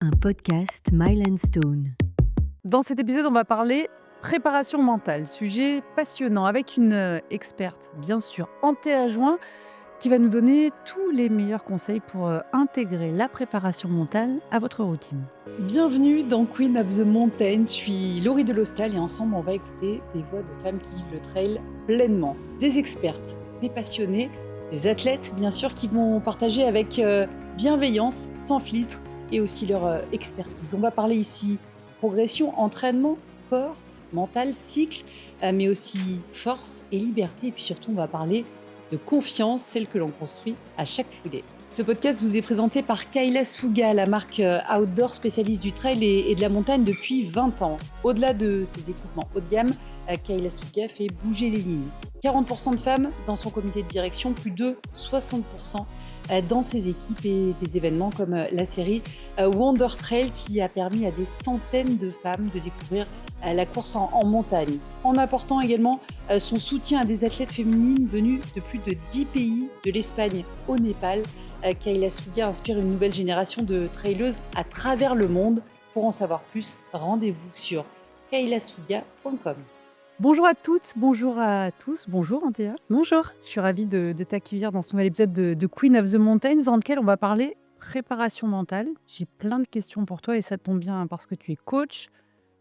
un podcast Mile Stone. Dans cet épisode, on va parler préparation mentale, sujet passionnant avec une experte, bien sûr, Anthea Join, qui va nous donner tous les meilleurs conseils pour intégrer la préparation mentale à votre routine. Bienvenue dans Queen of the Mountain, je suis Laurie Delostal et ensemble on va écouter des voix de femmes qui vivent le trail pleinement. Des expertes, des passionnés, des athlètes bien sûr qui vont partager avec bienveillance, sans filtre et aussi leur expertise. On va parler ici progression, entraînement, corps, mental, cycle, mais aussi force et liberté. Et puis surtout on va parler de confiance, celle que l'on construit à chaque foulée. Ce podcast vous est présenté par Kailas Fuga, la marque outdoor spécialiste du trail et de la montagne depuis 20 ans. Au-delà de ses équipements haut de gamme, Kailas Fuga fait bouger les lignes. 40% de femmes dans son comité de direction, plus de 60% dans ses équipes et des événements comme la série Wonder Trail qui a permis à des centaines de femmes de découvrir la course en montagne. En apportant également son soutien à des athlètes féminines venues de plus de 10 pays, de l'Espagne au Népal, Kailas Fuga inspire une nouvelle génération de traileuses à travers le monde. Pour en savoir plus, rendez-vous sur kailasfuga.com. Bonjour à toutes, bonjour à tous, bonjour Anthea. Bonjour. Je suis ravie de t'accueillir dans ce nouvel épisode de Queen of the Mountains dans lequel on va parler préparation mentale. J'ai plein de questions pour toi et ça tombe bien parce que tu es coach,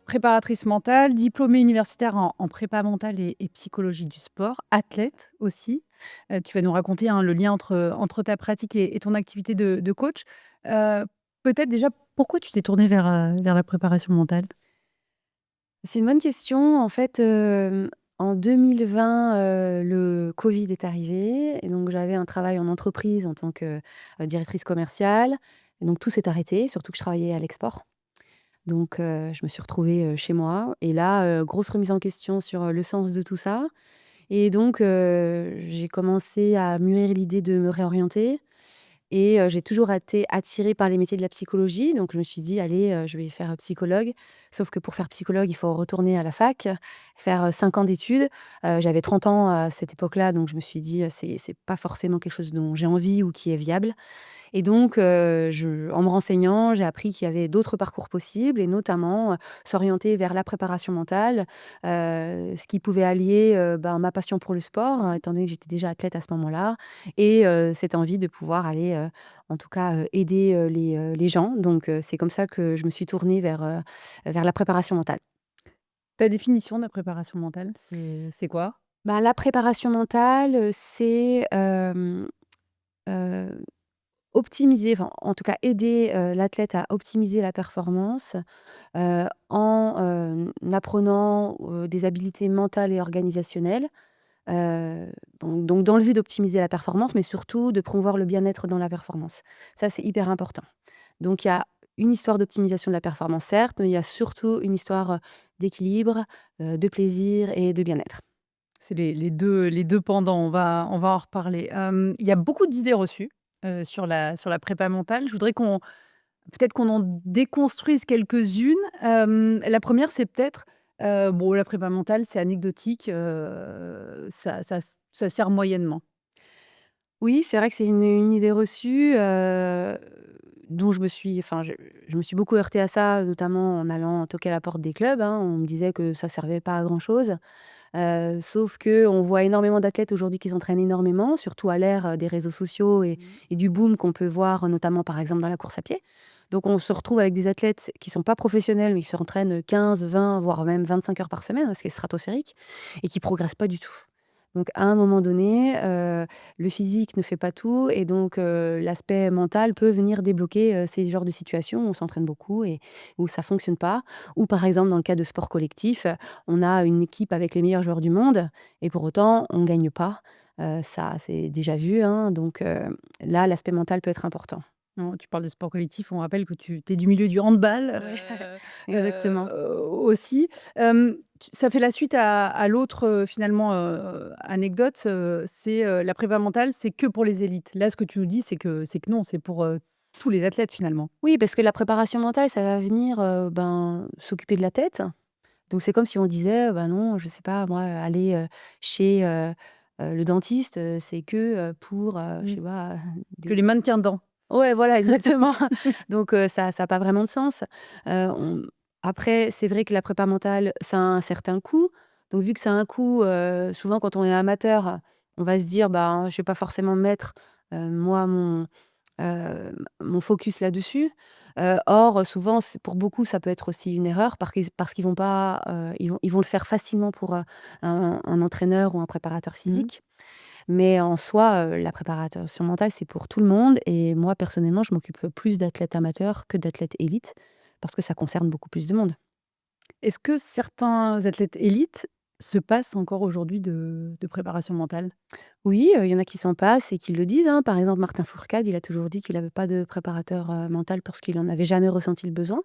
préparatrice mentale, diplômée universitaire en prépa mentale et psychologie du sport, athlète aussi. Tu vas nous raconter le lien entre ta pratique et ton activité de coach. Peut-être déjà, pourquoi tu t'es tournée vers la préparation mentale? C'est une bonne question. En fait, en 2020, le Covid est arrivé et donc j'avais un travail en entreprise en tant que, directrice commerciale et donc tout s'est arrêté, surtout que je travaillais à l'export. Donc je me suis retrouvée, chez moi et là, grosse remise en question sur, le sens de tout ça et donc j'ai commencé à mûrir l'idée de me réorienter et j'ai toujours été attirée par les métiers de la psychologie. Donc je me suis dit: «Allez, je vais faire, psychologue». Sauf que pour faire psychologue, il faut retourner à la fac, faire, 5 ans d'études. J'avais 30 ans à cette époque-là, donc je me suis dit: «C'est pas forcément quelque chose dont j'ai envie ou qui est viable». Et donc, en me renseignant, j'ai appris qu'il y avait d'autres parcours possibles et notamment, s'orienter vers la préparation mentale, ce qui pouvait allier, ma passion pour le sport, étant donné que j'étais déjà athlète à ce moment-là et cette envie de pouvoir aller, en tout cas, aider, les gens. Donc, c'est comme ça que je me suis tournée vers la préparation mentale. Ta définition de la préparation mentale, c'est quoi? La préparation mentale, c'est, heu optimiser, enfin, en tout cas aider, l'athlète à optimiser la performance, en, apprenant, des habiletés mentales et organisationnelles, donc dans le but d'optimiser la performance, mais surtout de promouvoir le bien-être dans la performance. Ça, c'est hyper important. Donc il y a une histoire d'optimisation de la performance, certes, mais il y a surtout une histoire, d'équilibre, de plaisir et de bien-être. C'est les deux pendants, on va en reparler. Il y a beaucoup d'idées reçues, sur la prépa mentale. Je voudrais qu'on en déconstruise quelques-unes. La première, c'est peut-être, bon, la prépa mentale, c'est anecdotique, ça sert moyennement. Oui, c'est vrai que c'est une idée reçue, dont je me suis beaucoup heurtée à ça, notamment en allant toquer à la porte des clubs, hein. On me disait que ça servait pas à grand chose, sauf qu'on voit énormément d'athlètes aujourd'hui qui s'entraînent énormément, surtout à l'ère, des réseaux sociaux et du boom qu'on peut voir, notamment, par exemple, dans la course à pied. Donc on se retrouve avec des athlètes qui sont pas professionnels, mais qui s'entraînent 15, 20, voire même 25 heures par semaine, hein, ce qui est stratosphérique et qui progressent pas du tout. Donc à un moment donné, le physique ne fait pas tout et donc l'aspect mental peut venir débloquer, ces genres de situations où on s'entraîne beaucoup et où ça fonctionne pas. Ou par exemple dans le cas de sport collectif, on a une équipe avec les meilleurs joueurs du monde et pour autant on ne gagne pas. Ça c'est déjà vu, hein, donc là l'aspect mental peut être important. Non, tu parles de sport collectif, on rappelle que tu es du milieu du handball, Ouais, exactement. aussi. Ça fait la suite à l'autre, finalement, anecdote, c'est, la prépa mentale, c'est que pour les élites. Là, ce que tu nous dis, c'est que non, c'est pour, tous les athlètes, finalement. Oui, parce que la préparation mentale, ça va venir, s'occuper de la tête. Donc c'est comme si on disait, bah, non, je sais pas moi, aller, chez, le dentiste, c'est que, pour, je Mmh. sais pas, Que des les maintient dents. Ouais, voilà, exactement. Donc ça a pas vraiment de sens. On Après, c'est vrai que la prépa mentale, ça a un certain coût. Donc vu que ça a un coût, souvent quand on est amateur, on va se dire: «Bah, je vais pas forcément mettre, moi mon focus là-dessus». Or, souvent, c'est pour beaucoup, ça peut être aussi une erreur parce qu'ils vont pas, ils vont le faire facilement pour, un entraîneur ou un préparateur Mmh. physique. Mais en soi, la préparation mentale, c'est pour tout le monde et moi, personnellement, je m'occupe plus d'athlètes amateurs que d'athlètes élites parce que ça concerne beaucoup plus de monde. Est-ce que certains athlètes élites se passent encore aujourd'hui de préparation mentale? Oui, il y en a qui s'en passent et qui le disent, hein. Par exemple, Martin Fourcade, il a toujours dit qu'il avait pas de préparateur, mental parce qu'il en avait jamais ressenti le besoin.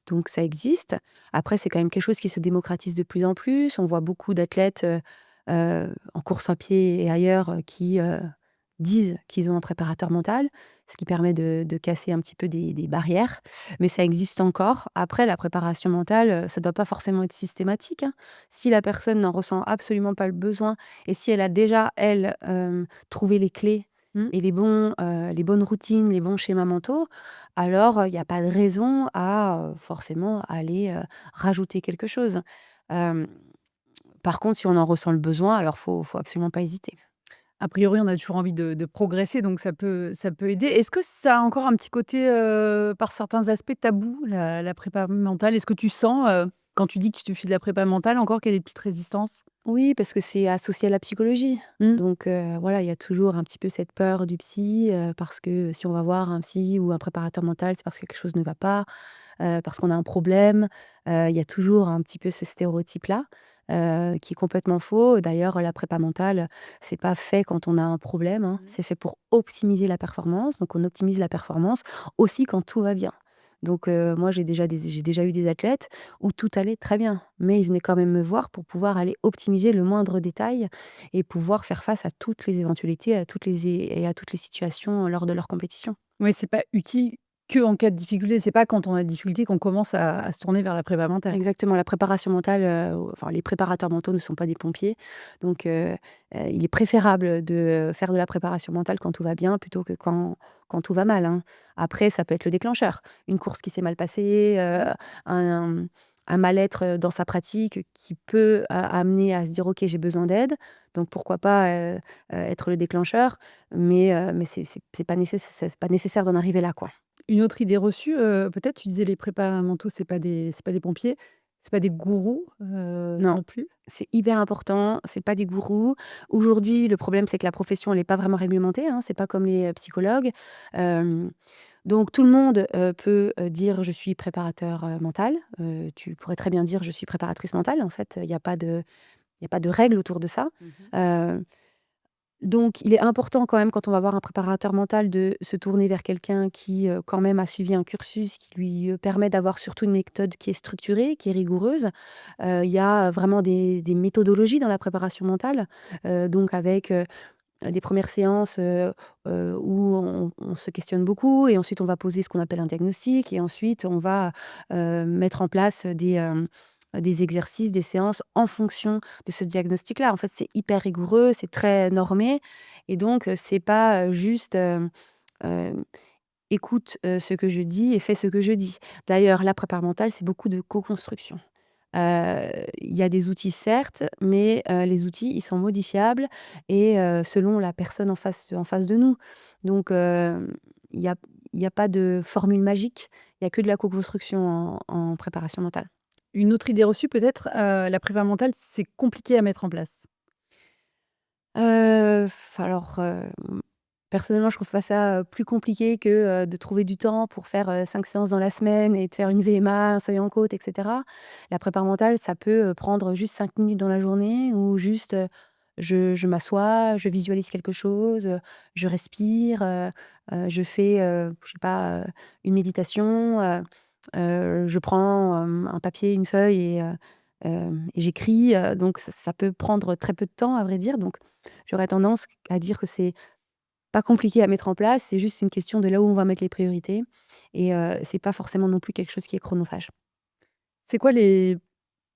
Donc ça existe. Après, c'est quand même quelque chose qui se démocratise de plus en plus. On voit beaucoup d'athlètes, en course à pied et ailleurs, qui, disent qu'ils ont un préparateur mental, ce qui permet de casser un petit peu des barrières. Mais ça existe encore. Après, la préparation mentale, ça ne doit pas forcément être systématique, hein. Si la personne n'en ressent absolument pas le besoin et si elle a déjà, elle, trouvé les clés Mmh. et les bonnes routines, les bons schémas mentaux, alors, il y a pas de raison à, forcément aller, rajouter quelque chose. Hem, Par contre, si on en ressent le besoin, alors faut absolument pas hésiter. A priori, on a toujours envie de progresser, donc ça peut aider. Est-ce que ça a encore un petit côté, par certains aspects tabou, la prépa mentale? Est-ce que tu sens, quand tu dis que tu fais de la prépa mentale, encore qu'il y a des petites résistances? Oui, parce que c'est associé à la psychologie. Mmh. Donc voilà, il y a toujours un petit peu cette peur du psy, parce que si on va voir un psy ou un préparateur mental, c'est parce que quelque chose ne va pas, parce qu'on a un problème. Il y a toujours un petit peu ce stéréotype-là, qui est complètement faux. D'ailleurs, la prépa mentale, c'est pas fait quand on a un problème, hein, Mmh. c'est fait pour optimiser la performance. Donc on optimise la performance aussi quand tout va bien. Donc moi, j'ai déjà eu des athlètes où tout allait très bien, mais ils venaient quand même me voir pour pouvoir aller optimiser le moindre détail et pouvoir faire face à toutes les éventualités, à toutes les situations lors de leur compétition. Oui, c'est pas utile que en cas de difficulté. C'est pas quand on a des difficultés qu'on commence à se tourner vers la prépa mentale. Exactement, la préparation mentale, enfin les préparateurs mentaux ne sont pas des pompiers, donc il est préférable de faire de la préparation mentale quand tout va bien plutôt que quand tout va mal, hein. Après, ça peut être le déclencheur. Une course qui s'est mal passée, un un mal-être, dans sa pratique qui peut amener à se dire: «OK, j'ai besoin d'aide», donc pourquoi pas, être le déclencheur, mais c'est pas nécessaire d'en arriver là, quoi. Une autre idée reçue, peut-être, tu disais les prépas mentaux, c'est pas des pompiers, c'est pas des gourous, Non, non plus? c'est hyper important, c'est pas des gourous. Aujourd'hui, le problème, c'est que la profession, elle est pas vraiment réglementée, hein, c'est pas comme les, psychologues. Hem, donc tout le monde, peut, dire: «Je suis préparateur, mental». Tu pourrais très bien dire: «Je suis préparatrice mentale». En fait, il y a pas de règle autour de ça. Mmh. Heu donc il est important quand même quand on va voir un préparateur mental de se tourner vers quelqu'un qui, quand même a suivi un cursus qui lui, permet d'avoir surtout une méthode qui est structurée, qui est rigoureuse. Il y a vraiment des méthodologies dans la préparation mentale, donc avec, des premières séances, où on se questionne beaucoup et ensuite on va poser ce qu'on appelle un diagnostic et ensuite on va, mettre en place des exercices, des séances en fonction de ce diagnostic-là. En fait, c'est hyper rigoureux, c'est très normé et donc c'est pas, juste, hem, écoute, ce que je dis et fais ce que je dis. D'ailleurs, la prépa mentale, c'est beaucoup de co-construction. Il y a des outils certes, mais les outils, ils sont modifiables et selon la personne en face de nous. Donc il y a il y a pas de formule magique, il y a que de la co-construction en préparation mentale. Une autre idée reçue peut-être, la prépa mentale, c'est compliqué à mettre en place. Alors, personnellement, je trouve pas ça, plus compliqué que, de trouver du temps pour faire, 5 séances dans la semaine et de faire une VMA, un seuil en côte et cetera. La prépa mentale, ça peut, prendre juste 5 minutes dans la journée ou juste, je m'assois, je visualise quelque chose, je respire, je fais, je sais pas, une méditation, je prends, un papier, une feuille et j'écris, donc ça peut prendre très peu de temps à vrai dire, donc j'aurais tendance à dire que c'est pas compliqué à mettre en place, c'est juste une question de là où on va mettre les priorités et c'est pas forcément non plus quelque chose qui est chronophage. C'est quoi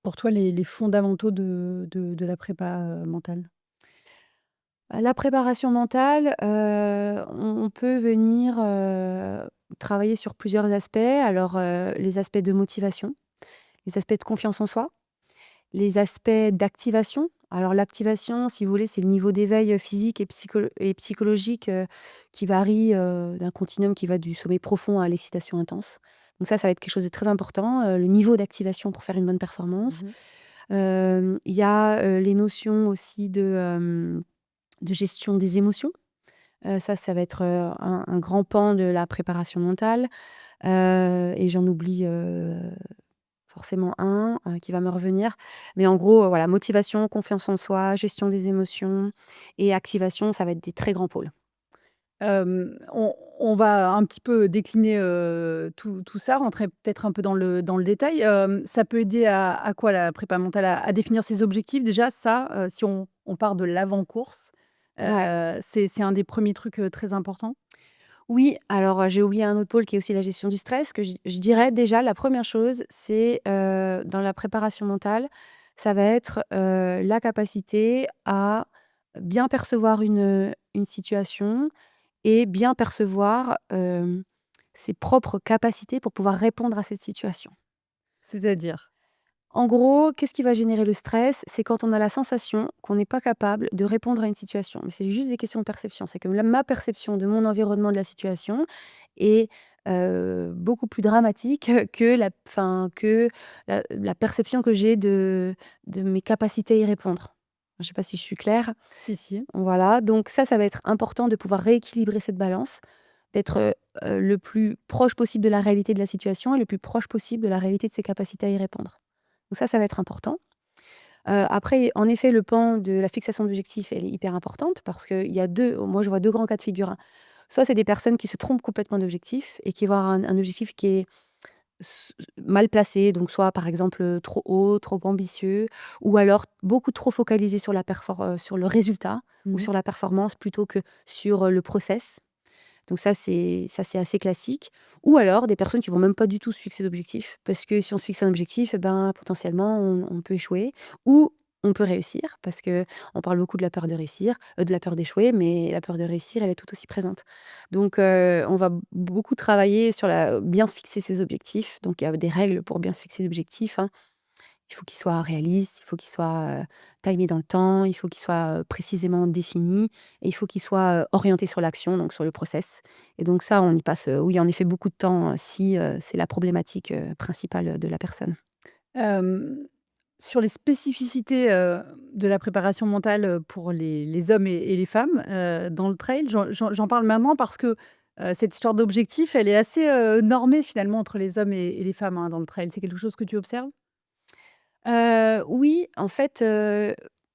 pour toi les fondamentaux de la prépa, mentale? La préparation mentale, on peut venir, travailler sur plusieurs aspects. Alors, les aspects de motivation, les aspects de confiance en soi, les aspects d'activation. Alors l'activation, si vous voulez, c'est le niveau d'éveil, physique et psychologique, qui varie, d'un continuum qui va du sommeil profond à l'excitation intense. Donc ça va être quelque chose de très important, le niveau d'activation pour faire une bonne performance. Mmh. Il y a, les notions aussi de gestion des émotions. Ça va être, un grand pan de la préparation mentale, et j'en oublie, forcément un, qui va me revenir. Mais en gros, voilà, motivation, confiance en soi, gestion des émotions et activation, ça va être des très grands pôles. On va un petit peu décliner, tout ça, rentrer peut-être un peu dans le détail. Ça peut aider à quoi la prépa mentale? À définir ses objectifs déjà, ça, si on part de l'avant-course, Ouais. c'est un des premiers trucs, très importants? Oui, alors, j'ai oublié un autre pôle qui est aussi la gestion du stress, que je dirais déjà la première chose, c'est, dans la préparation mentale, ça va être, la capacité à bien percevoir une situation et bien percevoir, ses propres capacités pour pouvoir répondre à cette situation. C'est-à-dire? En gros, qu'est-ce qui va générer le stress? C'est quand on a la sensation qu'on n'est pas capable de répondre à une situation. Mais c'est juste des questions de perception. C'est que ma perception de mon environnement, de la situation est beaucoup plus dramatique que la perception que j'ai de mes capacités à y répondre. Je ne sais pas si je suis claire. Si, si. Voilà, donc ça va être important de pouvoir rééquilibrer cette balance, d'être le plus proche possible de la réalité de la situation et le plus proche possible de la réalité de ses capacités à y répondre. Donc ça va être important. Après, en effet, le pan de la fixation d'objectifs, elle est hyper importante parce qu'il y a moi je vois 2 grands cas de figure, hein. Soit c'est des personnes qui se trompent complètement d'objectif et qui vont avoir un objectif qui est mal placé, donc soit par exemple, trop haut, trop ambitieux ou alors beaucoup trop focalisé sur le résultat ou Mmh. sur la performance plutôt que sur, le process. Donc ça c'est assez classique. Ou alors des personnes qui vont même pas du tout se fixer d'objectif, parce que si on se fixe un objectif, et ben, potentiellement on peut échouer ou on peut réussir parce que on parle beaucoup de la peur de réussir, de la peur d'échouer, mais la peur de réussir, elle est tout aussi présente. Donc on va beaucoup travailler sur la bien se fixer ses objectifs. Donc il y a des règles pour bien se fixer d'objectifs, hein. Il faut qu'il soit réaliste, il faut qu'il soit, timé dans le temps, il faut qu'il soit, précisément défini et il faut qu'il soit, orienté sur l'action, donc sur le process et donc ça, on y passe, oui, en effet, beaucoup de temps, si, c'est la problématique, principale de la personne. Hem, sur les spécificités, de la préparation mentale, pour les hommes et les femmes, dans le trail, j'en parle maintenant parce que, cette histoire d'objectif, elle est assez, normée finalement entre les hommes et les femmes, hein, dans le trail. C'est quelque chose que tu observes? Oui, en fait,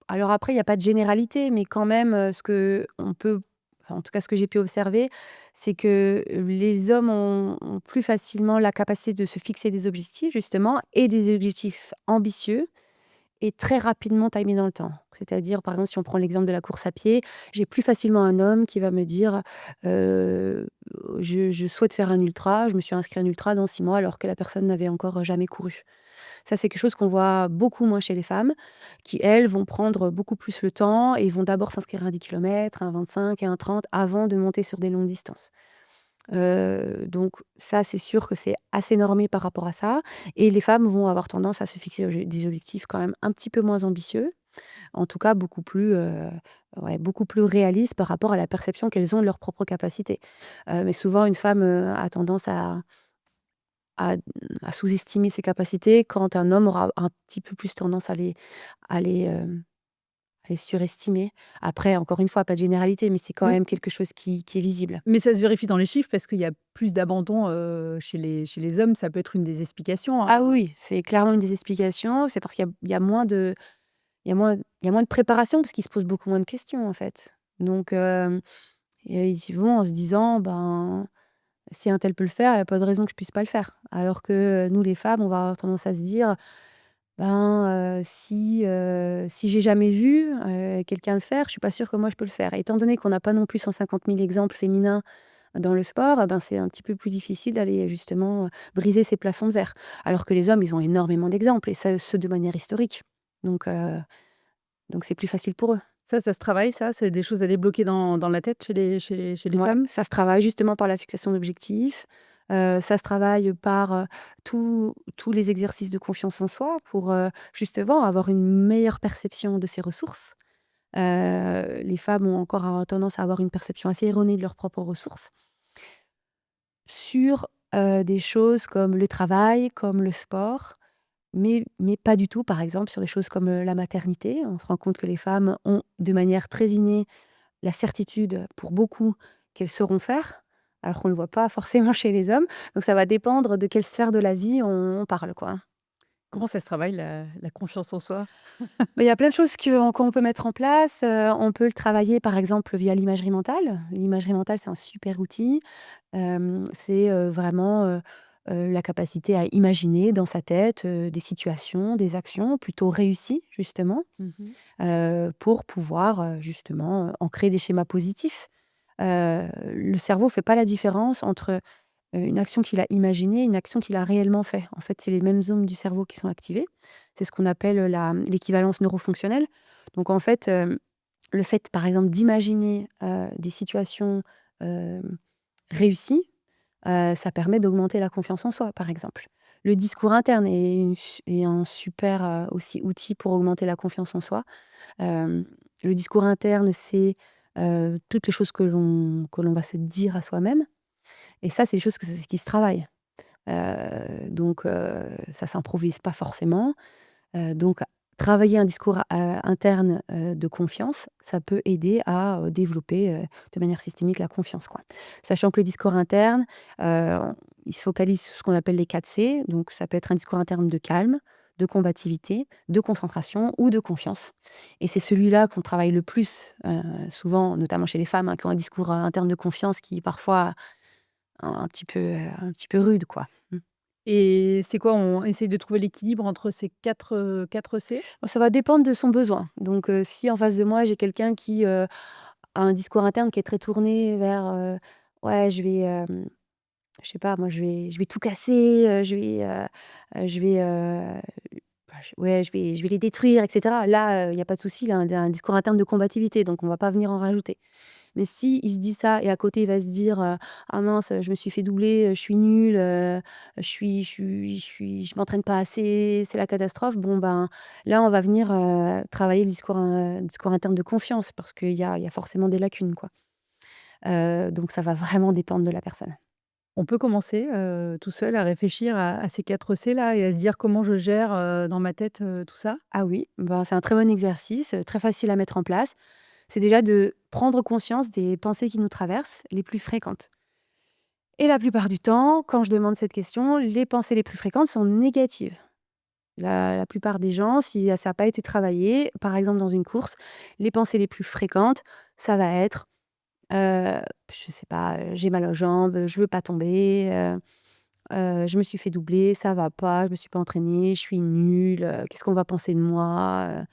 alors après, il y a pas de généralité, mais quand même, ce que on peut enfin, en tout cas, ce que j'ai pu observer, c'est que, les hommes ont plus facilement la capacité de se fixer des objectifs, justement et des objectifs ambitieux et très rapidement timés dans le temps. C'est-à-dire, par exemple, si on prend l'exemple de la course à pied, j'ai plus facilement un homme qui va me dire, heu: «Je souhaite faire un ultra, je me suis inscrit à un ultra dans 6 mois», alors que la personne n'avait encore jamais couru. Ça, c'est quelque chose qu'on voit beaucoup moins chez les femmes, qui elles vont prendre beaucoup plus le temps et vont d'abord s'inscrire à un 10 kilomètres, un 25 et un 30 avant de monter sur des longues distances. Donc ça, c'est sûr que c'est assez normé par rapport à ça et les femmes vont avoir tendance à se fixer des objectifs quand même un petit peu moins ambitieux, en tout cas beaucoup plus réalistes par rapport à la perception qu'elles ont de leurs propres capacités. Mais souvent une femme, a tendance à à sous-estimer ses capacités quand un homme aura un petit peu plus tendance à les, à les surestimer. Après, encore une fois, pas de généralité, mais c'est quand Oui. même quelque chose qui est visible. Mais ça se vérifie dans les chiffres parce qu'il y a plus d'abandon, chez les hommes, ça peut être une des explications, hein. Ah oui, c'est clairement une des explications. C'est parce qu'il y a moins de il y a moins de préparation parce qu'ils se posent beaucoup moins de questions, en fait. Donc et ils y vont en se disant: «Ben, si un tel peut le faire, il y a pas de raison que je puisse pas le faire». Alors que, nous les femmes, on va avoir tendance à se dire: Ben, si j'ai jamais vu, quelqu'un le faire, je suis pas sûre que moi je peux le faire. Et étant donné qu'on n'a pas non plus 150 000 exemples féminins dans le sport, ben, c'est un petit peu plus difficile d'aller justement, briser ces plafonds de verre. Alors que les hommes, ils ont énormément d'exemples et ça, ce de manière historique. Donc heu, donc c'est plus facile pour eux. Ça se travaille ça? C'est des choses à débloquer dans la tête chez les Ouais, femmes? ça se travaille justement par la fixation d'objectifs, ça se travaille par, tous les exercices de confiance en soi pour, justement avoir une meilleure perception de ses ressources. Les femmes ont encore tendance à avoir une perception assez erronée de leurs propres ressources sur, des choses comme le travail, comme le sport, mais pas du tout, par exemple, sur des choses comme, la maternité. On se rend compte que les femmes ont, de manière très innée, la certitude, pour beaucoup, qu'elles sauront faire, alors qu'on ne le voit pas forcément chez les hommes. Donc ça va dépendre de quelle sphère de la vie on parle, quoi, hein. Comment ça se travaille la confiance en soi? Mais il y a plein de choses qu'on peut mettre en place. On peut le travailler, par exemple, via l'imagerie mentale. L'imagerie mentale, c'est un super outil. C'est, vraiment, la capacité à imaginer dans sa tête, des situations, des actions plutôt réussies, justement, Mmh. pour pouvoir, justement, ancrer des schémas positifs. Le cerveau fait pas la différence entre, une action qu'il a imaginée et une action qu'il a réellement fait. En fait, c'est les mêmes zones du cerveau qui sont activées. C'est ce qu'on appelle, l'équivalence neurofonctionnelle. Donc en fait, le fait, par exemple, d'imaginer, des situations, hem, réussies, ça permet d'augmenter la confiance en soi, par exemple. Le discours interne est un super, aussi outil pour augmenter la confiance en soi. Le discours interne, c'est, toutes les choses que l'on va se dire à soi-même, et ça, c'est des choses qui se travaillent. Donc ça s'improvise pas forcément. Donc travailler un discours, interne, de confiance, ça peut aider à, développer, de manière systémique la confiance, quoi. Sachant que le discours interne, heu, il se focalise sur ce qu'on appelle les 4 C. Donc ça peut être un discours interne de calme, de combativité, de concentration ou de confiance, et c'est celui-là qu'on travaille le plus, souvent, notamment chez les femmes, hein, qui ont un discours, interne de confiance qui parfois un petit peu rude, quoi. Mmh. Et c'est quoi? On essaye de trouver l'équilibre entre ces 4 C? Bah, ça va dépendre de son besoin. Donc, si en face de moi, j'ai quelqu'un qui, a un discours interne qui est très tourné vers, ouais, je sais pas moi, je vais tout casser, bah, je vais les détruire, et cetera. Là, il y a pas de souci, il a un discours interne de combativité, donc on va pas venir en rajouter. Mais si il se dit ça et à côté il va se dire, «Ah mince, je me suis fait doubler, je suis nul, je m'entraîne pas assez, c'est la catastrophe». Bon ben, là on va venir, travailler le discours interne de confiance, parce qu'il y a forcément des lacunes, quoi. Donc ça va vraiment dépendre de la personne. On peut commencer, tout seul à réfléchir à ces 4 C là et à se dire: «Comment je gère, dans ma tête, tout ça?» Ah oui, ben, c'est un très bon exercice, très facile à mettre en place. C'est déjà de prendre conscience des pensées qui nous traversent, les plus fréquentes. Et la plupart du temps, quand je demande cette question, les pensées les plus fréquentes sont négatives. La plupart des gens, si ça n'a pas été travaillé, par exemple dans une course, les pensées les plus fréquentes, ça va être, heu, je sais pas, «J'ai mal aux jambes, je veux pas tomber, je me suis fait doubler, ça va pas, je me suis pas entraînée, je suis nulle, qu'est-ce qu'on va penser de moi?»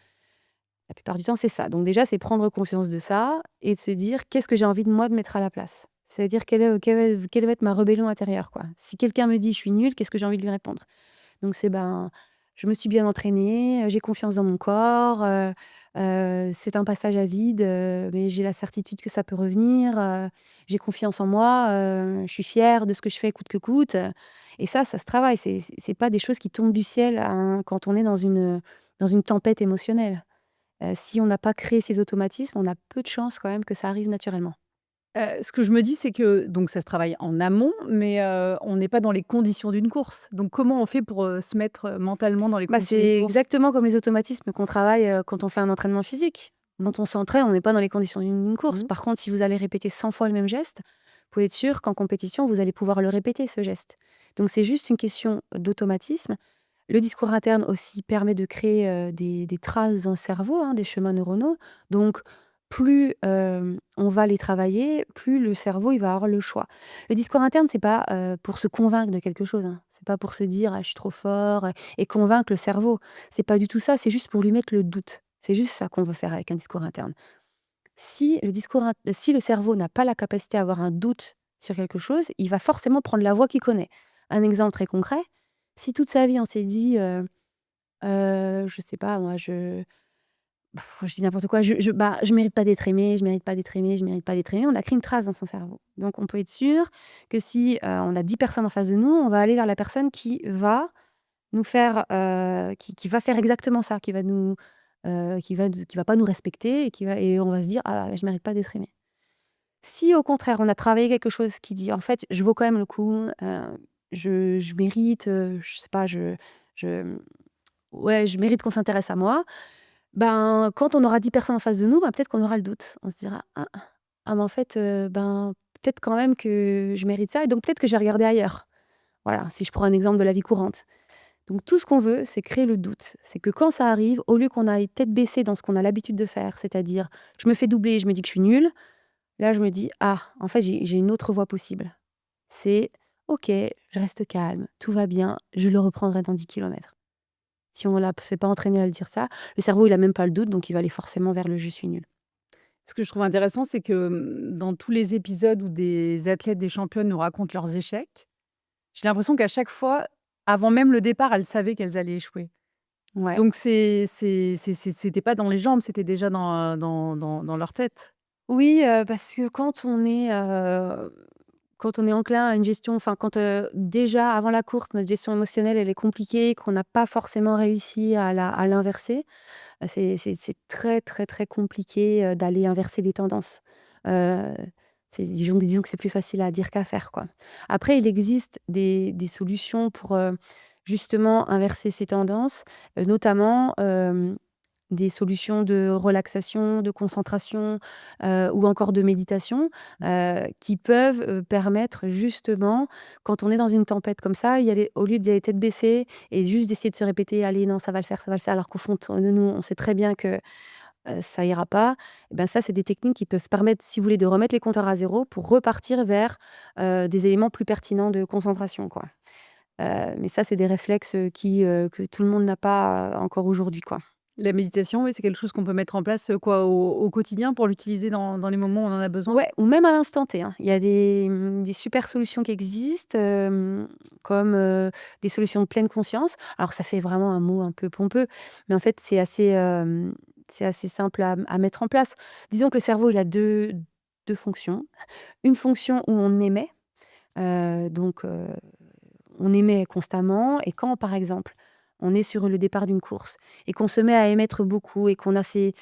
La plupart du temps, c'est ça. Donc déjà, c'est prendre conscience de ça et de se dire: «Qu'est-ce que j'ai envie de moi de mettre à la place?» C'est-à-dire quelle va être ma rébellion intérieure, quoi. Si quelqu'un me dit: «Je suis nulle», qu'est-ce que j'ai envie de lui répondre? Donc c'est, ben, je me suis bien entraînée, j'ai confiance dans mon corps, c'est un passage à vide, mais j'ai la certitude que ça peut revenir, j'ai confiance en moi, je suis fière de ce que je fais coûte que coûte, et ça se travaille. C'est pas des choses qui tombent du ciel, hein, quand on est dans une tempête émotionnelle. Si on n'a pas créé ces automatismes, on a peu de chances quand même que ça arrive naturellement. Ce que je me dis, c'est que donc ça se travaille en amont, mais on n'est pas dans les conditions d'une course. Donc comment on fait pour, se mettre, mentalement dans les Bah, conditions d'une c'est course? exactement comme les automatismes qu'on travaille, quand on fait un entraînement physique. Quand on s'entraîne, on n'est pas dans les conditions d'une course. Mmh. Par contre, si vous allez répéter 100 fois le même geste, vous pouvez être sûr qu'en compétition, vous allez pouvoir le répéter, ce geste. Donc c'est juste une question d'automatisme. Le discours interne aussi permet de créer, des traces dans le cerveau, hein, des chemins neuronaux. Donc plus, on va les travailler, plus le cerveau, il va avoir le choix. Le discours interne, c'est pas, pour se convaincre de quelque chose, hein. C'est pas pour se dire: «Ah, je suis trop fort», et convaincre le cerveau. C'est pas du tout ça, c'est juste pour lui mettre le doute. C'est juste ça qu'on veut faire avec un discours interne. Si le cerveau n'a pas la capacité à avoir un doute sur quelque chose, il va forcément prendre la voie qu'il connaît. Un exemple très concret, si toute sa vie on s'est dit, je sais pas moi, Je dis n'importe quoi, je mérite pas d'être aimé, je mérite pas d'être aimé, je mérite pas d'être aimé. On a créé une trace dans son cerveau. Donc on peut être sûr que si, on a 10 personnes en face de nous, on va aller vers la personne qui va nous faire, qui va faire exactement ça, qui va pas nous respecter et on va se dire: «Ah, je mérite pas d'être aimé». Si au contraire, on a travaillé quelque chose qui dit: «En fait, je vaux quand même le coup, je mérite, je sais pas, je ouais, je mérite qu'on s'intéresse à moi». Ben, quand on aura 10 personnes en face de nous, ben, peut-être qu'on aura le doute. On se dira: «Ah, mais en fait, ben, peut-être quand même que je mérite ça et donc peut-être que je vais regarder ailleurs». Voilà, si je prends un exemple de la vie courante. Donc tout ce qu'on veut, c'est créer le doute. C'est que quand ça arrive, au lieu qu'on aille tête baissée dans ce qu'on a l'habitude de faire, c'est-à-dire je me fais doubler et je me dis que je suis nulle, là je me dis: «Ah, en fait j'ai une autre voie possible». C'est: «OK, je reste calme, tout va bien, je le reprendrai dans 10 kilomètres». Si on l'a s'est pas entraîné à le dire ça, le cerveau il a même pas le doute, donc il va aller forcément vers le «je suis nul». Ce que je trouve intéressant, c'est que, dans tous les épisodes où des athlètes, des championnes nous racontent leurs échecs, j'ai l'impression qu'à chaque fois, avant même le départ, elles savaient qu'elles allaient échouer. Ouais. Donc c'était pas dans les jambes, c'était déjà dans leur tête. Oui, parce que quand on est enclin à une gestion enfin quand, déjà avant la course, notre gestion émotionnelle elle est compliquée, qu'on n'a pas forcément réussi à l'inverser, c'est très, très, très compliqué, d'aller inverser les tendances. Heu, disons que c'est plus facile à dire qu'à faire, quoi. Après il existe des solutions pour, justement inverser ces tendances, notamment, des solutions de relaxation, de concentration, ou encore de méditation, qui peuvent, permettre justement, quand on est dans une tempête comme ça, y aller au lieu d'y aller tête baissée et juste d'essayer de se répéter: «Allez, non, ça va le faire», alors qu'au fond de nous, on sait très bien que, ça ira pas. Et ben, ça, c'est des techniques qui peuvent permettre, si vous voulez, de remettre les compteurs à zéro pour repartir vers, des éléments plus pertinents de concentration, quoi. Mais ça, c'est des réflexes, que tout le monde n'a pas, encore aujourd'hui, quoi. La méditation, oui, c'est quelque chose qu'on peut mettre en place, quoi, au quotidien pour l'utiliser dans les moments où on en a besoin? Ouais, ou même à l'instant T, hein. Il y a des super solutions qui existent, comme, des solutions de pleine conscience. Alors ça fait vraiment un mot un peu pompeux, mais en fait c'est assez simple à mettre en place. Disons que le cerveau, il a deux fonctions. Une fonction où on émet, donc on émet constamment et quand, par exemple, on est sur le départ d'une course et qu'on se met à émettre beaucoup et qu'on a ces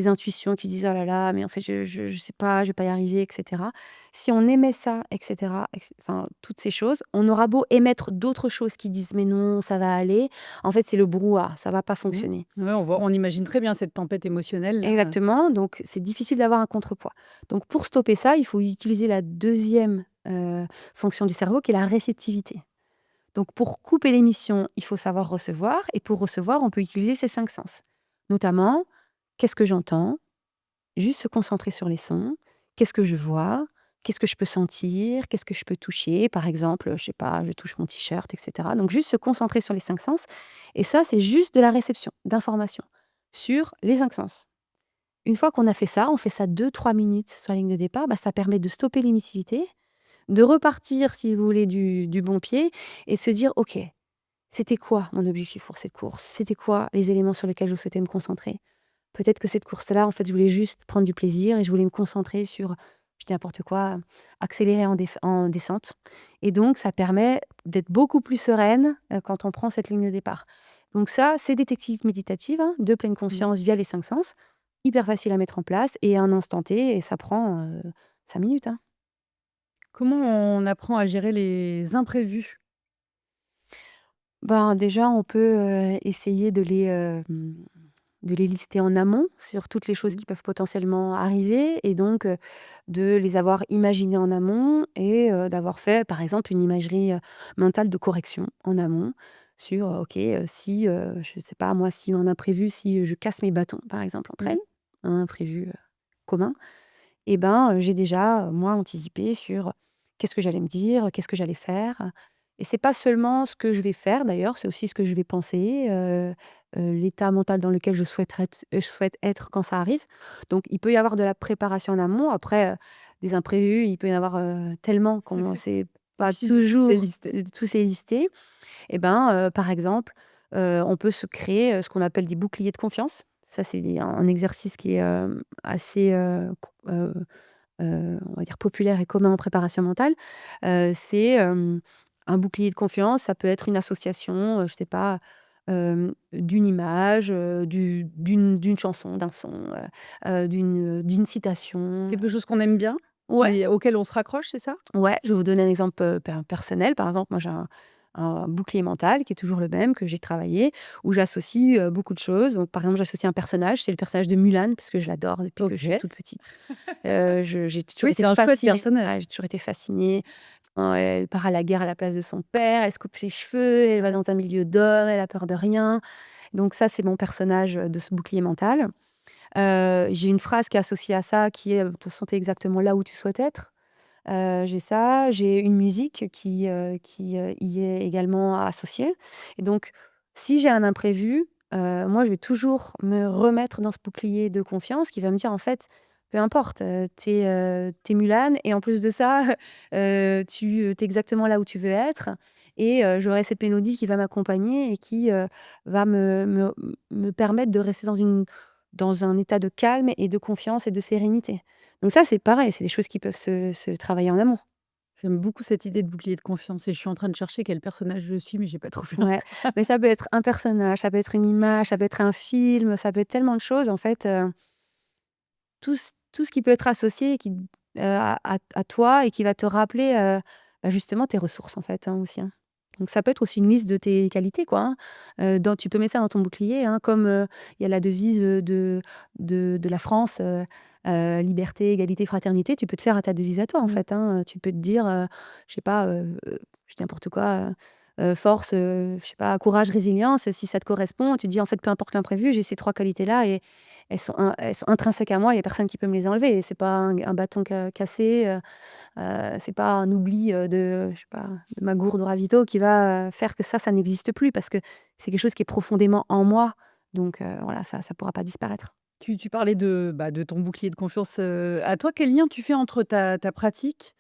intuitions qui disent: «Oh là là, mais en fait, je sais pas, je vais pas y arriver» et cetera. Si on émet ça et cetera, enfin, toutes ces choses, on aura beau émettre d'autres choses qui disent: «Mais non, ça va aller», en fait, c'est le brouhaha, ça va pas Mmh. fonctionner. Ouais, on imagine très bien cette tempête émotionnelle là, Exactement, donc c'est difficile d'avoir un contrepoids. Donc pour stopper ça, il faut utiliser la deuxième fonction du cerveau qui est la réceptivité. Donc pour couper l'émission, il faut savoir recevoir et pour recevoir, on peut utiliser ces 5 sens. Notamment, qu'est-ce que j'entends? Juste se concentrer sur les sons. Qu'est-ce que je vois? Qu'est-ce que je peux sentir? Qu'est-ce que je peux toucher? Par exemple, je sais pas, je touche mon t-shirt et cetera. Donc juste se concentrer sur les 5 sens et ça, c'est juste de la réception d'informations sur les 5 sens. Une fois qu'on a fait ça, on fait ça 2 3 minutes sur la ligne de départ, bah, ça permet de stopper l'émissivité, de repartir, si vous voulez, du bon pied et se dire: «OK, c'était quoi mon objectif pour cette course? C'était quoi les éléments sur lesquels je souhaitais me concentrer? Peut-être que cette course-là, en fait, je voulais juste prendre du plaisir et je voulais me concentrer sur, je dis n'importe quoi, accélérer en descente» et donc ça permet d'être beaucoup plus sereine, quand on prend cette ligne de départ. Donc ça, c'est des techniques méditatives, hein, de pleine mmh. conscience via les 5 sens, hyper facile à mettre en place et à un instant T et ça prend, 5 minutes, hein. Comment on apprend à gérer les imprévus? Ben, déjà, on peut, essayer de les lister en amont sur toutes les choses Mmh. qui peuvent potentiellement arriver et donc de les avoir imaginées en amont et d'avoir fait, par exemple, une imagerie, mentale de correction en amont sur, OK, si, je sais pas moi, si un imprévu, si je casse mes bâtons, par exemple, en Mmh. trail, un imprévu, commun et ben, j'ai déjà, moi, anticipé sur qu'est-ce que j'allais me dire, qu'est-ce que j'allais faire et c'est pas seulement ce que je vais faire d'ailleurs, c'est aussi ce que je vais penser, l'état mental dans lequel je souhaite être quand ça arrive. Donc il peut y avoir de la préparation en amont. Après, des imprévus, il peut y en avoir, tellement qu'on sait pas Difficile de tous les toujours lister. de tous les lister et ben, par exemple, on peut se créer, ce qu'on appelle des boucliers de confiance. Ça, c'est un exercice qui est, assez, on va dire populaire et commun en préparation mentale. C'est, un bouclier de confiance, ça peut être une association, je sais pas, d'une image, d'une chanson, d'un son, d'une citation. Quelque chose qu'on aime bien, Ouais, auquel on se raccroche, c'est ça? ouais, je vais vous donner un exemple, personnel. Par exemple, moi, j'ai un bouclier mental qui est toujours le même, que j'ai travaillé, où j'associe, beaucoup de choses. Donc, par exemple, j'associe un personnage, c'est le personnage de Mulan, parce que je l'adore depuis que je suis OK. toute petite. J'ai toujours Oui, été c'est un chouette fascinée. personnage. Ouais, j'ai toujours été fascinée. Quand elle part à la guerre à la place de son père, elle se coupe les cheveux, elle va dans un milieu d'hommes, elle a peur de rien. Donc ça, c'est mon personnage, de ce bouclier mental. J'ai une phrase qui est associée à ça qui est: «De toute façon, tu es exactement là où tu souhaites être». J'ai ça, j'ai une musique qui y est également associée et donc si j'ai un imprévu, moi, je vais toujours me remettre dans ce bouclier de confiance qui va me dire: «En fait, peu importe, tu es Mulan et en plus de ça, tu es exactement là où tu veux être et j'aurai cette mélodie qui va m'accompagner et qui, va me permettre de rester dans un état de calme et de confiance et de sérénité». Donc ça, c'est pareil, c'est des choses qui peuvent se travailler en amont. J'aime beaucoup cette idée de bouclier de confiance et je suis en train de chercher quel personnage je suis, mais j'ai pas trouvé Ouais, encore. mais ça peut être un personnage, ça peut être une image, ça peut être un film, ça peut être tellement de choses en fait, tout ce qui peut être associé et qui à toi et qui va te rappeler, bah, justement tes ressources en fait, hein, aussi, hein. Donc ça peut être aussi une liste de tes qualités quoi, hein. Dans tu peux mettre ça dans ton bouclier, hein, comme, il y a la devise, de la France, liberté, égalité, fraternité, tu peux te faire à ta devise à toi en Mmh. fait, hein. Tu peux te dire, je sais pas, je dis n'importe quoi, force, je sais pas, courage, résilience, si ça te correspond, tu te dis: «En fait, peu importe l'imprévu, j'ai ces 3 qualités-là et elles sont intrinsèques à moi, il y a personne qui peut me les enlever et c'est pas un bâton cassé, c'est pas un oubli, de je sais pas, de ma gourde au ravito qui va, faire que ça n'existe plus parce que c'est quelque chose qui est profondément en moi donc voilà, ça pourra pas disparaître. Tu parlais de ton bouclier de confiance, à toi. Quel lien tu fais entre ta pratique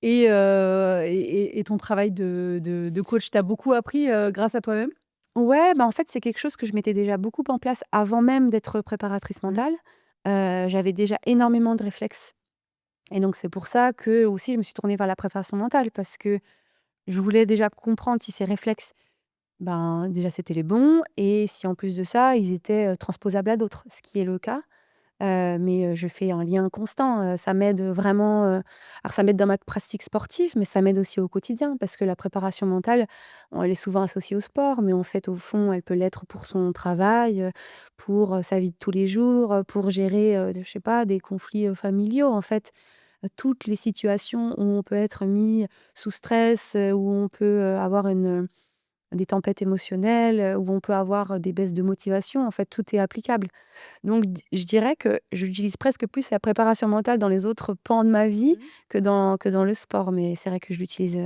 et ton travail de coach? Tu as beaucoup appris, grâce à toi-même? Ouais, bah, en fait, c'est quelque chose que je mettais déjà beaucoup en place avant même d'être préparatrice Mmh. mentale. J'avais déjà énormément de réflexes et donc c'est pour ça que aussi je me suis tournée vers la préparation mentale parce que je voulais déjà comprendre si ces réflexes, ben, déjà c'était les bons et si en plus de ça, ils étaient, transposables à d'autres, ce qui est le cas. Mais je fais un lien constant, ça m'aide vraiment, alors ça m'aide dans ma pratique sportive, mais ça m'aide aussi au quotidien parce que la préparation mentale, elle est souvent associée au sport, mais en fait, au fond, elle peut l'être pour son travail, pour, sa vie de tous les jours, pour gérer, je sais pas, des conflits, familiaux. En fait, toutes les situations où on peut être mis sous stress, où on peut, avoir des tempêtes émotionnelles, où on peut avoir, des baisses de motivation, en fait, tout est applicable. Donc je dirais que j'utilise presque plus la préparation mentale dans les autres pans de ma vie Mmh. que dans le sport, mais c'est vrai que je l'utilise,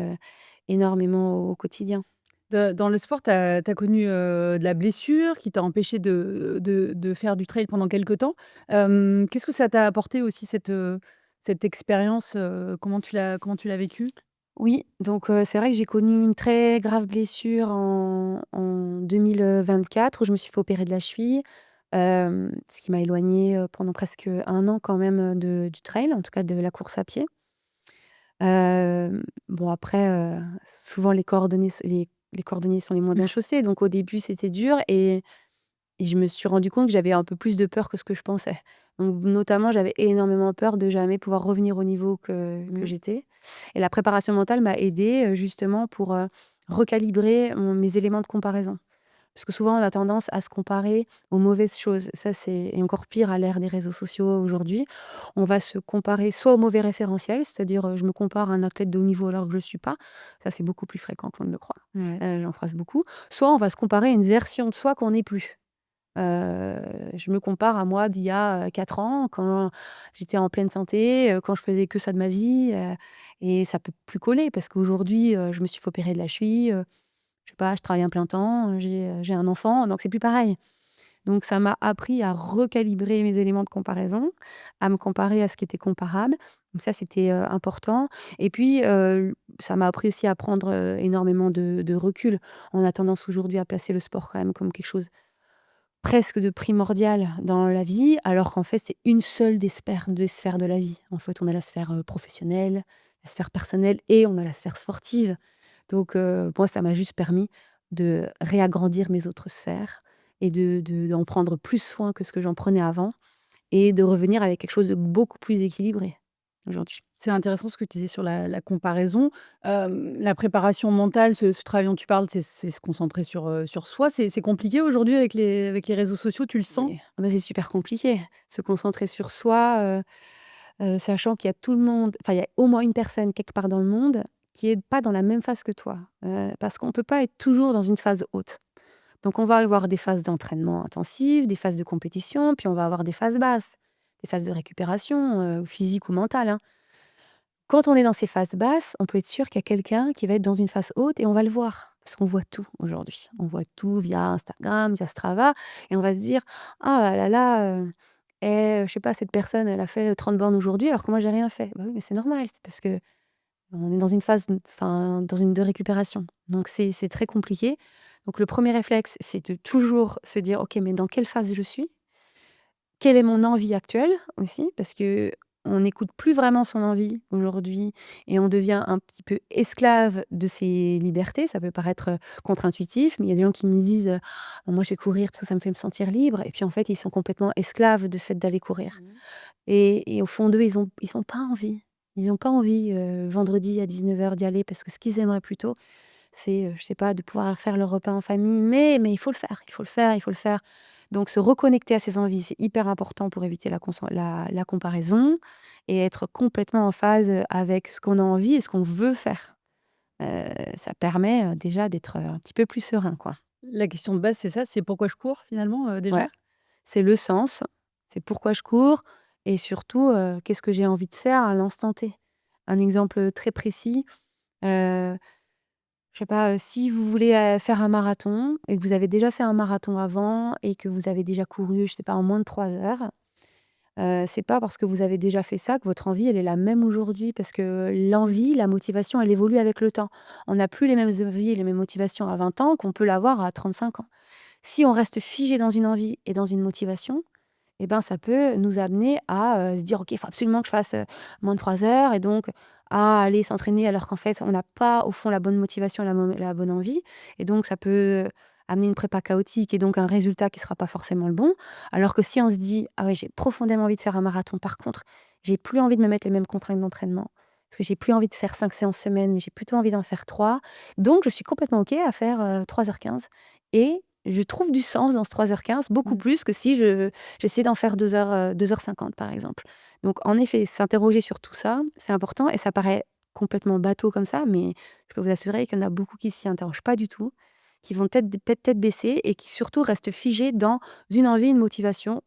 énormément au quotidien. Dans le sport, tu as connu, de la blessure qui t'a empêché de faire du trail pendant quelque temps. Qu'est-ce que ça t'a apporté aussi cette expérience, comment tu l'as vécue? Oui, donc c'est vrai que j'ai connu une très grave blessure en 2024 où je me suis fait opérer de la cheville, ce qui m'a éloignée, pendant presque un an quand même, du trail, en tout cas de la course à pied. Bon après, souvent les cordonniers sont les moins bien chaussés, donc au début c'était dur et je me suis rendu compte que j'avais un peu plus de peur que ce que je pensais. Donc notamment, j'avais énormément peur de jamais pouvoir revenir au niveau que Mmh. j'étais et la préparation mentale m'a aidée, justement pour, recalibrer mes éléments de comparaison. Parce que souvent, on a tendance à se comparer aux mauvaises choses. Ça, c'est et encore pire à l'ère des réseaux sociaux aujourd'hui. On va se comparer soit aux mauvais référentiels, c'est-à-dire, je me compare à un athlète de haut niveau alors que je ne le suis pas. Ça, c'est beaucoup plus fréquent qu'on ne le croit. Ouais. J'en croise beaucoup. Soit on va se comparer à une version de soi qu'on n'est plus. Je me compare à moi d'il y a, 4 ans, quand j'étais en pleine santé, quand je faisais que ça de ma vie, et ça peut plus coller parce qu'aujourd'hui, je me suis fait opérer de la cheville, je sais pas, je travaille un plein temps, j'ai un enfant, donc c'est plus pareil. Donc ça m'a appris à recalibrer mes éléments de comparaison, à me comparer à ce qui était comparable. Donc ça, c'était, important et puis, ça m'a appris aussi à prendre, énormément de recul. On a tendance aujourd'hui à placer le sport quand même comme quelque chose presque de primordial dans la vie, alors qu'en fait, c'est une seule des sphères de la vie. En fait, on a la sphère, professionnelle, la sphère personnelle et on a la sphère sportive. Donc moi, ça m'a juste permis de réagrandir mes autres sphères et d'en prendre plus soin que ce que j'en prenais avant et de revenir avec quelque chose de beaucoup plus équilibré aujourd'hui. C'est intéressant ce que tu disais sur la comparaison. La préparation mentale, ce travail dont tu parles, c'est se concentrer sur soi. C'est compliqué aujourd'hui avec les réseaux sociaux, tu le sens? C'est super compliqué. Se concentrer sur soi, sachant qu'il y a tout le monde enfin, il y a au moins une personne quelque part dans le monde qui est pas dans la même phase que toi. Parce qu'on peut pas être toujours dans une phase haute. Donc on va avoir des phases d'entraînement intensif, des phases de compétition, puis on va avoir des phases basses, des phases de récupération, physique ou mentale, hein. Quand on est dans ces phases basses, on peut être sûr qu'il y a quelqu'un qui va être dans une phase haute et on va le voir. Parce qu'on voit tout aujourd'hui. On voit tout via Instagram, via Strava et on va se dire: «Ah là là, je sais pas, cette personne, elle a fait 30 bornes aujourd'hui alors que moi j'ai rien fait». Bah oui, mais c'est normal, c'est parce que on est dans une phase, enfin, dans une de récupération. Donc c'est très compliqué. Donc le premier réflexe, c'est de toujours se dire: «OK, mais dans quelle phase je suis? Quelle est mon envie actuelle?» aussi, parce que on n'écoute plus vraiment son envie aujourd'hui et on devient un petit peu esclave de ses libertés. Ça peut paraître, contre-intuitif, mais il y a des gens qui me disent, «Moi, je vais courir parce que ça me fait me sentir libre» et puis en fait, ils sont complètement esclaves du fait d'aller courir Mmh. et au fond d'eux, ils ont pas envie. Ils ont pas envie, vendredi à 19h d'y aller parce que ce qu'ils aimeraient plutôt, c'est, je sais pas, de pouvoir faire leur repas en famille, mais il faut le faire, il faut le faire, il faut le faire. Donc se reconnecter à ses envies, c'est hyper important pour éviter la comparaison et être complètement en phase, avec ce qu'on a envie et ce qu'on veut faire. Ça permet, déjà d'être, un petit peu plus serein, quoi. La question de base, c'est ça, c'est pourquoi je cours finalement, Ouais, déjà? c'est le sens, c'est pourquoi je cours et surtout, qu'est-ce que j'ai envie de faire à l'instant T. Un exemple, très précis, heu je sais pas, si vous voulez, faire un marathon et que vous avez déjà fait un marathon avant et que vous avez déjà couru, je sais pas, en moins de 3 heures, c'est pas parce que vous avez déjà fait ça que votre envie, elle est la même aujourd'hui parce que l'envie, la motivation, elle évolue avec le temps. On n'a plus les mêmes envies et les mêmes motivations à 20 ans qu'on peut l'avoir à 35 ans. Si on reste figé dans une envie et dans une motivation, et ben, ça peut nous amener à, se dire: «OK, il faut absolument que je fasse, moins de 3 heures» et donc à aller s'entraîner alors qu'en fait, on n'a pas au fond la bonne motivation, la bonne envie et donc ça peut amener une prépa chaotique et donc un résultat qui sera pas forcément le bon. Alors que si on se dit: «Ah ouais, j'ai profondément envie de faire un marathon. Par contre, j'ai plus envie de me mettre les mêmes contraintes d'entraînement, parce que j'ai plus envie de faire 5 séances semaine, mais j'ai plutôt envie d'en faire 3. Donc je suis complètement OK à faire, 3h15 et je trouve du sens dans ce 3h15 beaucoup Mmh. plus que si j'essaie d'en faire 2h50 par exemple. Donc en effet, s'interroger sur tout ça, c'est important et ça paraît complètement bateau comme ça, mais je peux vous assurer qu'il y en a beaucoup qui s'y interrogent pas du tout, qui vont tête baissée et qui surtout restent figés dans une envie, une motivation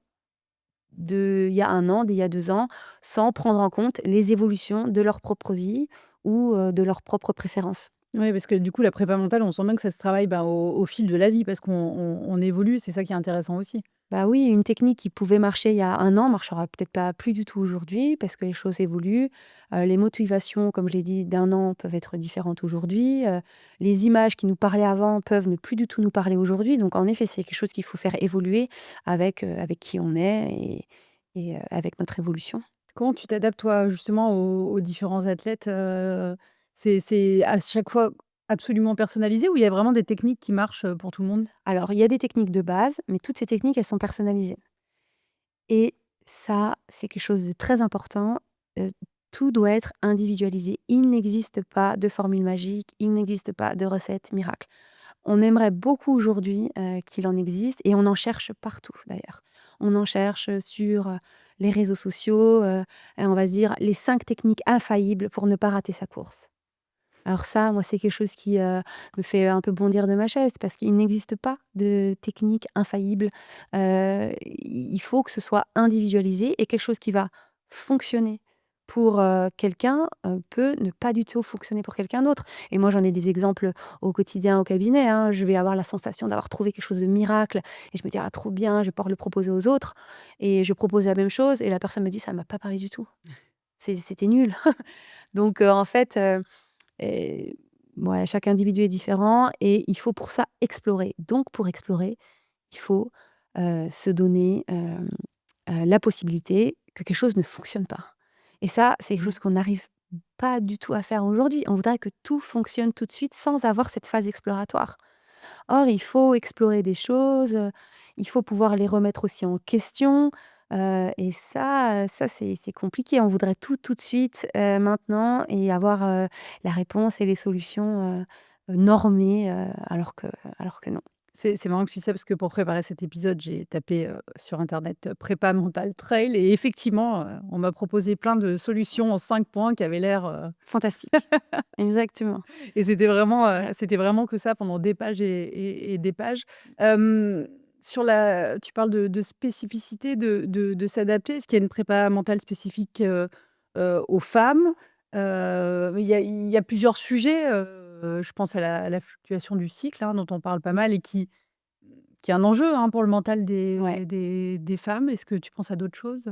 d'il y a 1 an, d'il y a 2 ans, sans prendre en compte les évolutions de leur propre vie ou, de leurs propres préférences. Ouais, parce que du coup, la prépa mentale, on sent bien que ça se travaille, ben, au fil de la vie parce qu'on évolue, c'est ça qui est intéressant aussi. Bah oui, une technique qui pouvait marcher il y a 1 an marchera peut-être pas plus du tout aujourd'hui parce que les choses évoluent. Les motivations, comme je l'ai dit, d'1 an peuvent être différentes aujourd'hui. Les images qui nous parlaient avant peuvent ne plus du tout nous parler aujourd'hui. Donc en effet, c'est quelque chose qu'il faut faire évoluer avec qui on est et avec notre évolution. Comment tu t'adaptes toi, justement, aux différents athlètes, c'est à chaque fois absolument personnalisé ou il y a vraiment des techniques qui marchent, pour tout le monde? Alors, il y a des techniques de base, mais toutes ces techniques, elles sont personnalisées. Et ça, c'est quelque chose de très important. Heu, Tout doit être individualisé. Il n'existe pas de formule magique, il n'existe pas de recette miracle. On aimerait beaucoup aujourd'hui, qu'il en existe et on en cherche partout d'ailleurs. On en cherche, sur, les réseaux sociaux, et on va se dire les 5 techniques infaillibles pour ne pas rater sa course. Alors ça, moi, c'est quelque chose qui, me fait un peu bondir de ma chaise parce qu'il n'existe pas de technique infaillible. Il faut que ce soit individualisé et quelque chose qui va fonctionner pour, quelqu'un, peut ne pas du tout fonctionner pour quelqu'un d'autre et moi, j'en ai des exemples au quotidien au cabinet, hein. Je vais avoir la sensation d'avoir trouvé quelque chose de miracle et je me dis: «Ah trop bien, je vais pouvoir le proposer aux autres» et je propose la même chose et la personne me dit: «Ça m'a pas parlé du tout. C'était nul». Donc, en fait, et ouais, chaque individu est différent et il faut pour ça explorer. Donc pour explorer, il faut, se donner, la possibilité que quelque chose ne fonctionne pas. Et ça, c'est quelque Mmh. chose qu'on n'arrive pas du tout à faire aujourd'hui. On voudrait que tout fonctionne tout de suite sans avoir cette phase exploratoire. Or, il faut explorer des choses, il faut pouvoir les remettre aussi en question, et ça c'est compliqué. On voudrait tout, tout de suite, maintenant et avoir, la réponse et les solutions, normées, alors que non. C'est marrant que tu dis ça parce que pour préparer cet épisode, j'ai tapé, sur internet, prépa mentale trail et effectivement, on m'a proposé plein de solutions en 5 points qui avaient l'air, Fantastique. Exactement. et c'était vraiment que ça pendant des pages et des pages. Sur la tu parles de spécificité, de s'adapter. Est-ce qu'il y a une prépa mentale spécifique, aux femmes? Il y a plusieurs sujets, je pense à la fluctuation du cycle, hein, dont on parle pas mal et qui est un enjeu, hein, pour le mental Ouais. des femmes. Est-ce que tu penses à d'autres choses?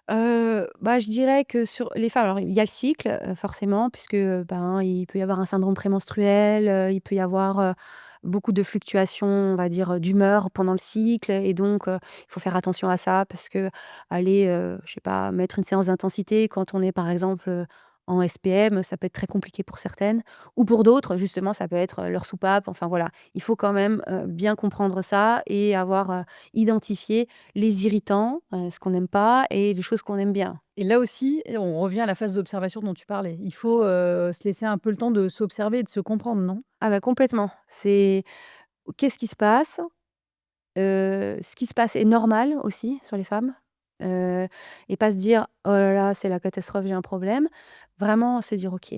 Bah, je dirais que sur les femmes, alors il y a le cycle, forcément puisque, ben, il peut y avoir un syndrome prémenstruel, il peut y avoir, beaucoup de fluctuations, on va dire, d'humeur pendant le cycle et donc il faut faire attention à ça parce qu'aller, je sais pas, mettre une séance d'intensité quand on est, par exemple, en SPM, ça peut être très compliqué pour certaines ou pour d'autres, justement, ça peut être, leur soupape. Enfin voilà, il faut quand même, bien comprendre ça et avoir, identifié les irritants, ce qu'on n'aime pas et les choses qu'on aime bien. Et là aussi, on revient à la phase d'observation dont tu parlais. Il faut, se laisser un peu le temps de s'observer et de se comprendre, non? Ah bah, complètement. C'est qu'est-ce qui se passe? Ce qui se passe est normal aussi sur les femmes, heu et pas se dire: «Oh là là, c'est la catastrophe, j'ai un problème». Vraiment se dire: «OK,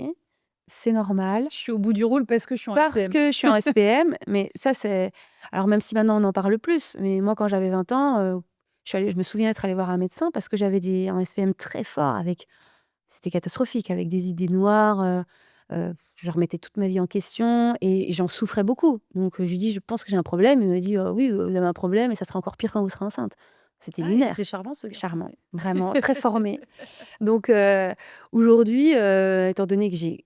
c'est normal Je suis au bout du rôle parce que je suis en parce SPM. que je suis en SPM». Mais ça, c'est alors même si maintenant on en parle plus, mais moi quand j'avais 20 ans, je me souviens être allée voir un médecin parce que j'avais un SPM très fort avec c'était catastrophique avec des idées noires, je remettais toute ma vie en question et j'en souffrais beaucoup. Donc je lui dis: «Je pense que j'ai un problème». Il me dit: Oui, vous avez un problème et ça sera encore pire quand vous serez enceinte». C'était Ah, il était lunaire. charmant ce garçon, Charmant, ouais. vraiment très formé. Donc aujourd'hui, étant donné que j'ai,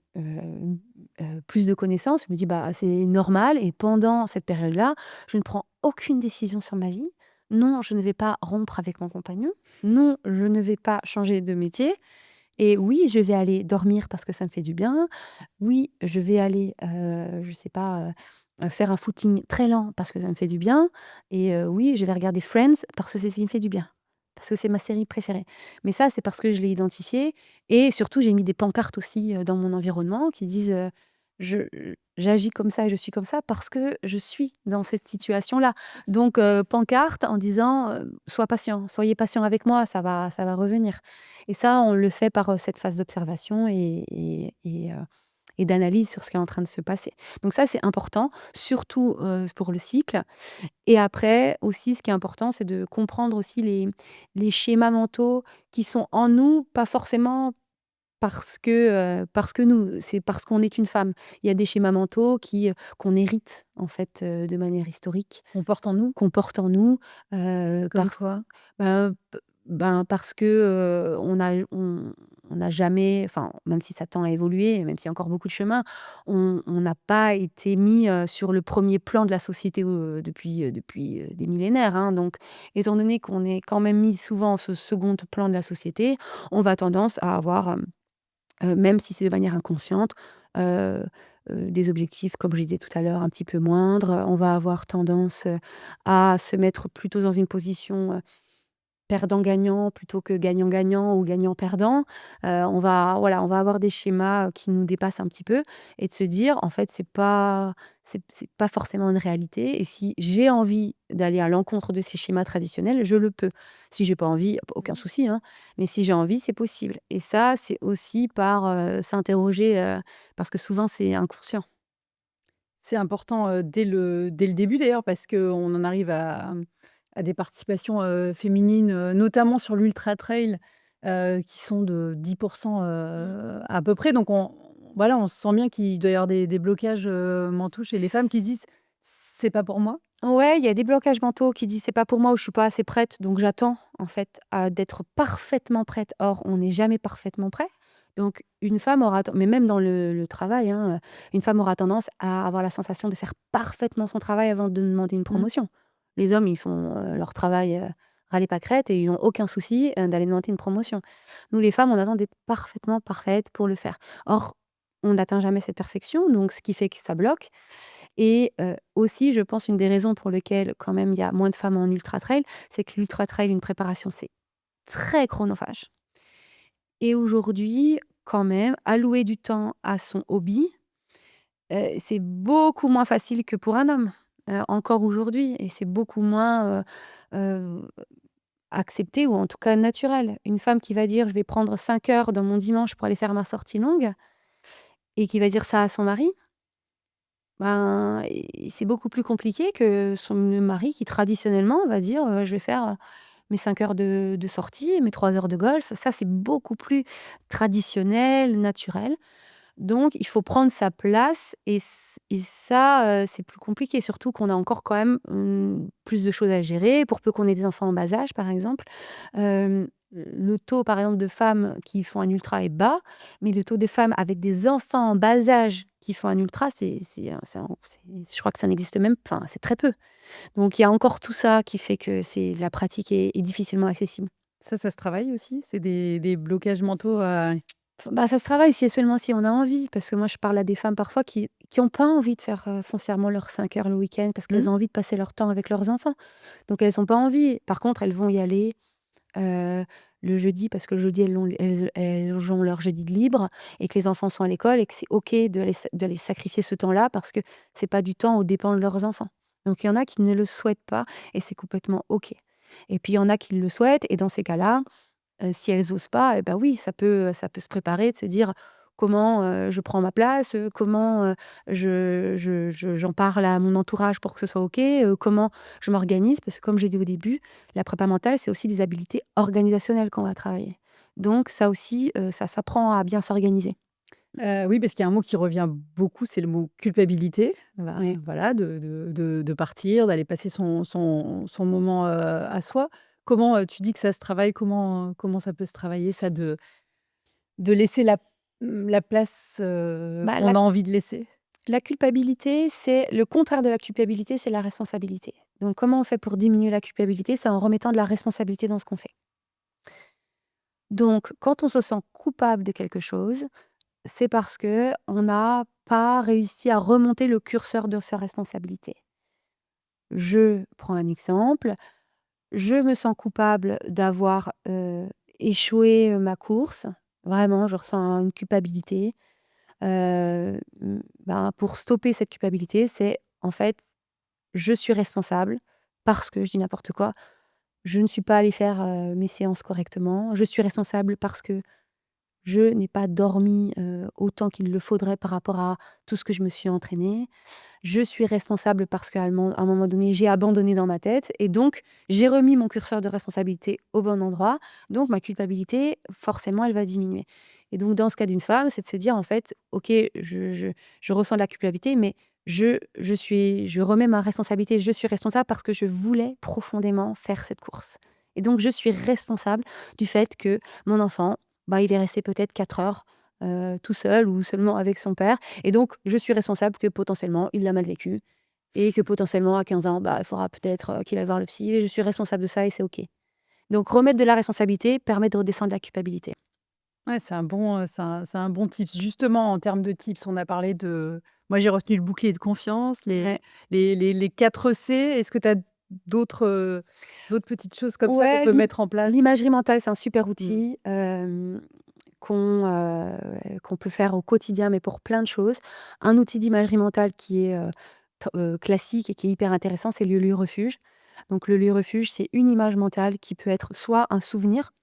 plus de connaissances, je me dis: «Bah, c'est normal» et pendant cette période-là, je ne prends aucune décision sur ma vie. Non, je ne vais pas rompre avec mon compagnon. Non, je ne vais pas changer de métier. Et oui, je vais aller dormir parce que ça me fait du bien. Oui, je vais aller, je sais pas, faire un footing très lent parce que ça me fait du bien et oui, je vais regarder Friends parce que c'est ce qui me fait du bien, parce que c'est ma série préférée. Mais ça, c'est parce que je l'ai identifié et surtout, j'ai mis des pancartes aussi, dans mon environnement qui disent, je j'agis comme ça et je suis comme ça parce que je suis dans cette situation-là. Donc pancarte en disant, «Sois patient, soyez patient avec moi, ça va revenir». Et ça, on le fait par, cette phase d'observation et d'analyse sur ce qui est en train de se passer. Donc ça, c'est important, surtout, pour le cycle et après aussi, ce qui est important, c'est de comprendre aussi les schémas mentaux qui sont en nous, pas forcément parce que nous, c'est parce qu'on est une femme. Il y a des schémas mentaux qu'on hérite, en fait, de manière historique, On porte en nous, qu'on porte en nous, comme quoi? parce que, on n'a jamais enfin, même si ça tend à évoluer, même s'il y a encore beaucoup de chemin, on n'a pas été mis, sur le premier plan de la société, depuis, des millénaires, hein. Donc étant donné qu'on est quand même mis souvent sur ce second plan de la société, on va tendance à avoir, même si c'est de manière inconsciente, heu des objectifs, comme je disais tout à l'heure, un petit peu moindres. On va avoir tendance, à se mettre plutôt dans une position, perdant-gagnant plutôt que gagnant-gagnant ou gagnant-perdant. On va avoir des schémas, qui nous dépassent un petit peu et de se dire: «En fait, c'est pas forcément une réalité et si j'ai envie d'aller à l'encontre de ces schémas traditionnels, je le peux. Si j'ai pas envie, aucun Mmh. souci, hein, mais si j'ai envie, c'est possible» et ça, c'est aussi par, s'interroger, parce que souvent c'est inconscient. C'est important, dès le début d'ailleurs parce qu'on en arrive à des participations, féminines, notamment sur l'ultra trail, qui sont de 10 à peu près. Donc voilà, on sent bien qu'il doit y avoir des blocages, mentaux chez les femmes qui se disent: «C'est pas pour moi». Ouais, il y a des blocages mentaux qui disent: «C'est pas pour moi» ou «Je suis pas assez prête», donc j'attends en fait, d'être parfaitement prête. Or, on n'est jamais parfaitement prêt. Donc une femme aura mais même dans le travail, hein, une femme aura tendance à avoir la sensation de faire parfaitement son travail avant de demander une Mmh. promotion. Les hommes, ils font, leur travail, râler pas crête et ils ont aucun souci, d'aller demander une promotion. Nous, les femmes, on attend d'être parfaitement parfaites pour le faire. Or, on n'atteint jamais cette perfection, donc ce qui fait que ça bloque et aussi, je pense, une des raisons pour lesquelles, quand même, il y a moins de femmes en ultra trail, c'est que l'ultra trail, une préparation, c'est très chronophage et aujourd'hui, quand même, allouer du temps à son hobby, c'est beaucoup moins facile que pour un homme, encore aujourd'hui et c'est beaucoup moins, heu, accepté ou en tout cas naturel. Une femme qui va dire: «Je vais prendre 5 heures dans mon dimanche pour aller faire ma sortie longue» et qui va dire ça à son mari, ben, et c'est beaucoup plus compliqué que son le mari qui traditionnellement va dire, «Je vais faire, mes 5 heures de sortie, mes 3 heures de golf». Ça, c'est beaucoup plus traditionnel, naturel. Donc il faut prendre sa place et ça, c'est plus compliqué. Surtout qu'on a encore quand même, plus de choses à gérer, pour peu qu'on ait des enfants en bas âge, par exemple. Le taux, par exemple, de femmes qui font un ultra est bas, mais le taux de femmes avec des enfants en bas âge qui font un ultra, je crois que ça n'existe même enfin, c'est très peu. Donc il y a encore tout ça qui fait que la pratique est difficilement accessible. Ça se travaille aussi? C'est des blocages mentaux à Bah, ça se travaille si et seulement si on a envie, parce que moi je parle à des femmes parfois qui ont pas envie de faire, foncièrement leurs 5 heures le week-end parce mmh? qu'elles ont envie de passer leur temps avec leurs enfants. Donc elles ont pas envie. Par contre, elles vont y aller, heu, le jeudi parce que le jeudi elles ont leur jeudi de libre et que les enfants sont à l'école et que c'est OK de les sacrifier ce temps-là parce que c'est pas du temps aux dépens de leurs enfants. Donc il y en a qui ne le souhaitent pas et c'est complètement OK. Et puis il y en a qui le souhaitent et dans ces cas-là, si elles osent pas et bah, oui, ça peut se préparer, de se dire: «Comment, je prends ma place? Comment, j'en parle à mon entourage pour que ce soit OK? Comment je m'organise?» parce que comme j'ai dit au début, la prépa mentale, c'est aussi des habiletés organisationnelles qu'on va travailler. Donc ça aussi, ça s'apprend à bien s'organiser. Oui, parce qu'il y a un mot qui revient beaucoup, c'est le mot culpabilité. Oui. Voilà, de partir, d'aller passer son moment, à soi. Comment, tu dis que ça se travaille, comment ça peut se travailler ça de laisser la place, Bah, qu'on a envie de laisser? la culpabilité, c'est le contraire de la culpabilité, c'est la responsabilité. Donc comment on fait pour diminuer la culpabilité? C'est en remettant de la responsabilité dans ce qu'on fait. Donc quand on se sent coupable de quelque chose, c'est parce que on n'a pas réussi à remonter le curseur de sa responsabilité. Je prends un exemple, je me sens coupable d'avoir, échoué, ma course. Vraiment, je ressens une culpabilité. Ben, pour stopper cette culpabilité, c'est en fait, je suis responsable parce que je dis n'importe quoi, je ne suis pas allée faire, mes séances correctement. Je suis responsable parce que je n'ai pas dormi, autant qu'il le faudrait par rapport à tout ce que je me suis entraînée. Je suis responsable parce qu'à un moment donné, j'ai abandonné dans ma tête et donc j'ai remis mon curseur de responsabilité au bon endroit. Donc ma culpabilité, forcément, elle va diminuer et donc dans ce cas d'une femme, c'est de se dire, en fait: «OK, je ressens de la culpabilité, mais je remets ma responsabilité. Je suis responsable parce que je voulais profondément faire cette course et donc je suis responsable du fait que mon enfant, bah, il est resté peut-être 4 heures, tout seul ou seulement avec son père et donc je suis responsable que potentiellement il l'a mal vécu et que potentiellement à 15 ans, bah, il faudra peut-être, qu'il aille voir le psy et je suis responsable de ça et c'est OK. Donc remettre de la responsabilité permet de redescendre la culpabilité. Ouais, c'est un bon tips. Justement, en termes de tips, on a parlé de moi, j'ai retenu le bouclier de confiance, les Ouais. les les les 4 C. Est-ce que tu as d'autres petites choses comme ça qu'on Ouais, peut mettre en place? l'imagerie mentale, c'est un super Mmh. outil, qu'on peut faire au quotidien, mais pour plein de choses. Un outil d'imagerie mentale qui est, classique et qui est hyper intéressant, c'est le lieu refuge. Donc le lieu refuge, c'est une image mentale qui peut être soit un souvenir,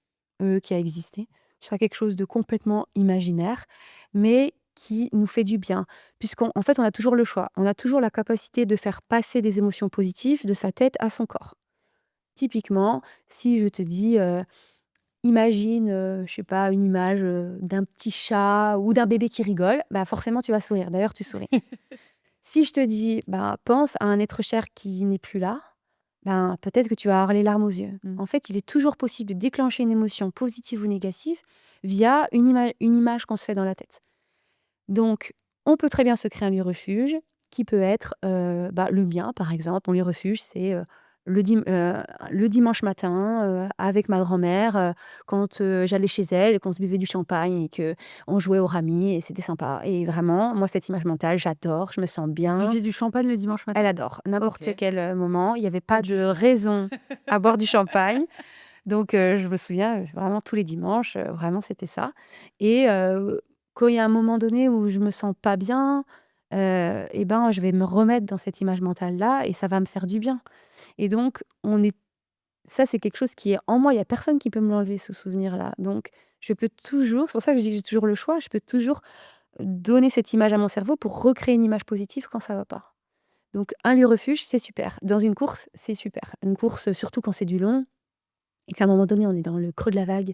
qui a existé, soit quelque chose de complètement imaginaire, mais qui nous fait du bien. Puisqu'en en fait, on a toujours le choix. On a toujours la capacité de faire passer des émotions positives de sa tête à son corps. Typiquement, si je te dis, imagine, je sais pas, une image, d'un petit chat ou d'un bébé qui rigole, bah, forcément tu vas sourire. D'ailleurs, tu souris. Si je te dis: «Bah, pense à un être cher qui n'est plus là», ben, peut-être que tu vas avoir les larmes aux yeux. Mmh. En fait, il est toujours possible de déclencher une émotion positive ou négative via une image qu'on se fait dans la tête. Donc, on peut très bien se créer un lieu refuge qui peut être, bah, le mien par exemple. Mon lieu refuge, c'est, le dimanche matin, avec ma grand-mère, quand, j'allais chez elle et qu'on se buvait du champagne et qu'on jouait au rami et c'était sympa et vraiment, moi, cette image mentale, j'adore, je me sens Vous bien. buviez du champagne le dimanche Elle matin? adore, n'importe OK. quel, moment. Il y avait Pas pas de du raison à boire du champagne. Donc je me souviens, vraiment tous les dimanches, vraiment c'était ça et quand il y a un moment donné où je me sens pas bien, et ben, je vais me remettre dans cette image mentale-là et ça va me faire du bien et donc on est ça, c'est quelque chose qui est en moi, il y a personne qui peut me l'enlever ce souvenir-là. Donc je peux toujours c'est pour ça que je dis que j'ai toujours le choix, je peux toujours donner cette image à mon cerveau pour recréer une image positive quand ça va pas. Donc un lieu refuge, c'est super. Dans une course, c'est super. Une course, surtout quand c'est du long et qu'à un moment donné, on est dans le creux de la vague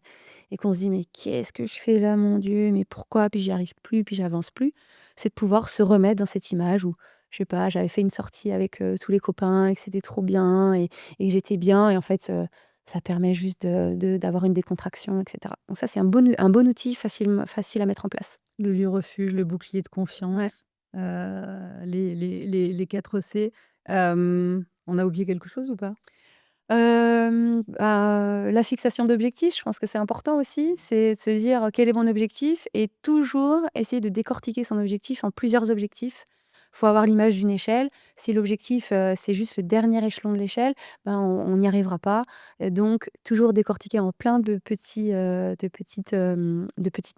et qu'on se dit: «Mais qu'est-ce que je fais là, mon Dieu? Mais pourquoi?» Puis j'y arrive plus, puis j'avance plus. C'est de pouvoir se remettre dans cette image où, je sais pas, j'avais fait une sortie avec, tous les copains et que c'était trop bien et que j'étais bien et en fait, ça permet juste d'avoir une décontraction et cetera. Donc ça, c'est un bon outil facile à mettre en place. Le lieu refuge, le bouclier de Ouais. confiance, les 4 C. On a oublié quelque chose ou pas? La fixation d'objectifs, je pense que c'est important aussi. C'est de se dire: «Quel est mon objectif?» et toujours essayer de décortiquer son objectif en plusieurs objectifs. Il faut avoir l'image d'une échelle. Si l'objectif, c'est juste le dernier échelon de l'échelle, ben, on n'y arrivera pas. Donc toujours décortiquer en plein de petites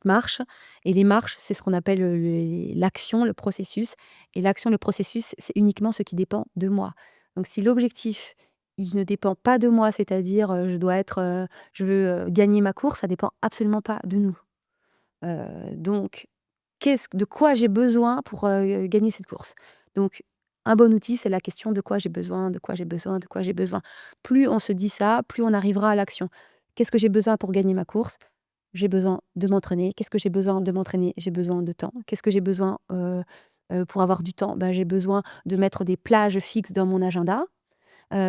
marches et les marches, c'est ce qu'on appelle, l'action, le processus et l'action, le processus, c'est uniquement ce qui dépend de moi. Donc si l'objectif il ne dépend pas de moi, c'est-à-dire, je veux, gagner ma course, ça dépend absolument pas de nous. Donc qu'est-ce de quoi j'ai besoin pour, gagner cette course? Donc un bon outil, c'est la question: «De quoi j'ai besoin? De quoi j'ai besoin? De quoi j'ai besoin?» Plus on se dit ça, plus on arrivera à l'action. Qu'est-ce que j'ai besoin pour gagner ma course? J'ai besoin de m'entraîner. Qu'est-ce que j'ai besoin de m'entraîner? J'ai besoin de temps. Qu'est-ce que j'ai besoin, pour avoir du temps? Ben, j'ai besoin de mettre des plages fixes dans mon agenda.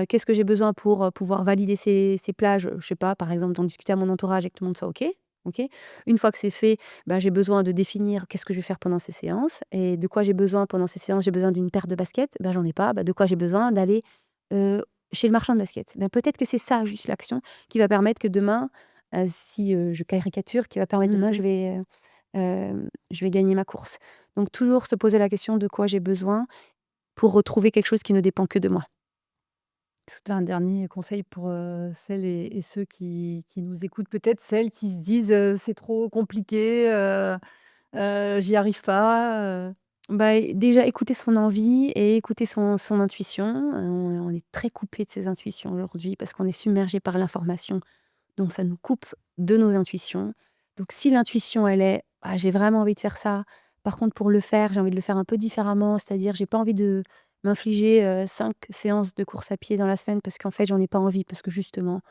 Qu'est-ce que j'ai besoin pour, pouvoir valider ces plages? Je sais pas, par exemple, d'en discuter à mon entourage et que tout le monde soit OK. OK. Une fois que c'est fait, bah, j'ai besoin de définir qu'est-ce que je vais faire pendant ces séances et de quoi j'ai besoin pendant ces séances. J'ai besoin d'une paire de baskets, ben, j'en ai pas. Bah, de quoi j'ai besoin? D'aller, heu, chez le marchand de baskets. Ben, peut-être que c'est ça juste l'action qui va permettre que demain, si, je caricature, qui va permettre demain Mmh. je vais gagner ma course. Donc toujours se poser la question de quoi j'ai besoin pour retrouver quelque chose qui ne dépend que de moi. Est-ce que tu as un dernier conseil pour, celles et ceux qui nous écoutent? Peut-être celles qui se disent, «C'est trop compliqué, j'y arrive pas», Bah, déjà écouter son envie et écouter son intuition. On est très coupé de ses intuitions aujourd'hui parce qu'on est submergé par l'information, donc ça nous coupe de nos intuitions. Donc si l'intuition elle est: «Ah j'ai vraiment envie de faire ça, par contre pour le faire, j'ai envie de le faire un peu différemment», c'est-à-dire j'ai pas envie de m'infliger, 5 séances de course à pied dans la semaine parce qu'en fait j'en ai pas envie, parce que justement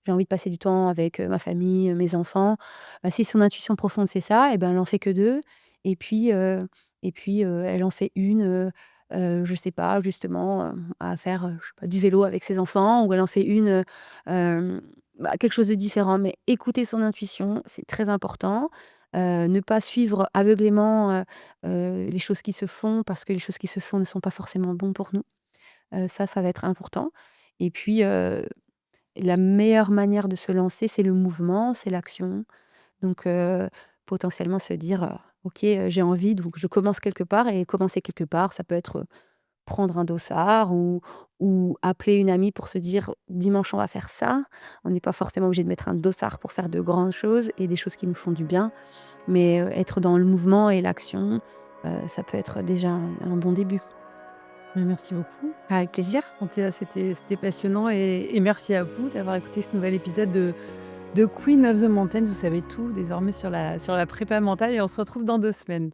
j'ai envie de passer du temps avec, ma famille, mes enfants. Bah, si son intuition profonde c'est ça et ben elle en fait que 2 et puis, elle en fait une, je sais pas justement, à faire, je sais pas du vélo avec ses enfants ou elle en fait une, bah, quelque chose de différent. Mais écouter son intuition, c'est très important. Ne pas suivre aveuglément, les choses qui se font parce que les choses qui se font ne sont pas forcément bons pour nous. Ça va être important et puis, la meilleure manière de se lancer, c'est le mouvement, c'est l'action. Donc, potentiellement se dire, «OK, j'ai envie, donc je commence quelque part» et commencer quelque part, ça peut être, prendre un dossard ou appeler une amie pour se dire: «Dimanche, on va faire ça». On n'est pas forcément obligé de mettre un dossard pour faire de grandes choses et des choses qui nous font du bien, mais, être dans le mouvement et l'action, ça peut être déjà un bon début. Mais merci beaucoup. Avec plaisir. C'était passionnant et merci à vous d'avoir écouté ce nouvel épisode de Queen of the Mountain. Vous savez tout désormais sur la prépa mentale et on se retrouve dans 2 semaines.